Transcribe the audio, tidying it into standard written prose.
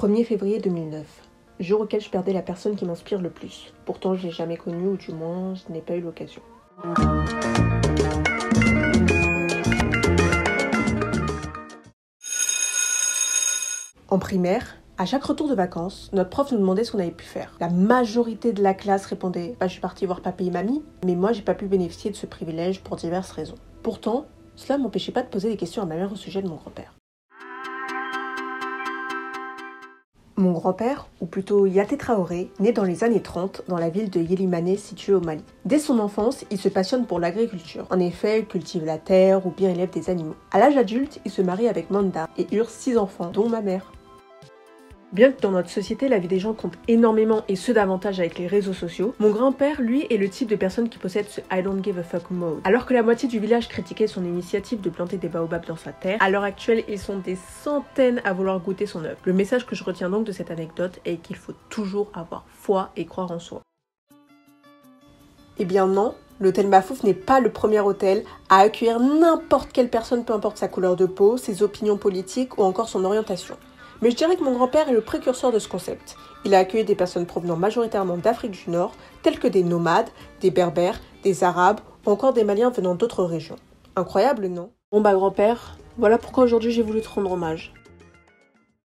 1er février 2009, jour auquel je perdais la personne qui m'inspire le plus. Pourtant, je ne l'ai jamais connue, ou du moins, je n'ai pas eu l'occasion. En primaire, à chaque retour de vacances, notre prof nous demandait ce qu'on avait pu faire. La majorité de la classe répondait « je suis partie voir papy et mamie », mais moi j'ai pas pu bénéficier de ce privilège pour diverses raisons. Pourtant, cela ne m'empêchait pas de poser des questions à ma mère au sujet de mon grand-père. Mon grand-père, ou plutôt Yaté Traoré, naît dans les années 30 dans la ville de Yélimane située au Mali. Dès son enfance, il se passionne pour l'agriculture. En effet, il cultive la terre ou bien élève des animaux. À l'âge adulte, il se marie avec Manda et eurent 6 enfants, dont ma mère. Bien que dans notre société, la vie des gens compte énormément et ce davantage avec les réseaux sociaux, mon grand-père, lui, est le type de personne qui possède ce I don't give a fuck mode. Alors que la moitié du village critiquait son initiative de planter des baobabs dans sa terre, à l'heure actuelle, ils sont des centaines à vouloir goûter son œuvre. Le message que je retiens donc de cette anecdote est qu'il faut toujours avoir foi et croire en soi. Eh bien non, l'hôtel Mafouf n'est pas le premier hôtel à accueillir n'importe quelle personne, peu importe sa couleur de peau, ses opinions politiques ou encore son orientation. Mais je dirais que mon grand-père est le précurseur de ce concept. Il a accueilli des personnes provenant majoritairement d'Afrique du Nord, telles que des nomades, des berbères, des arabes ou encore des maliens venant d'autres régions. Incroyable, non ? Bon grand-père, voilà pourquoi aujourd'hui j'ai voulu te rendre hommage.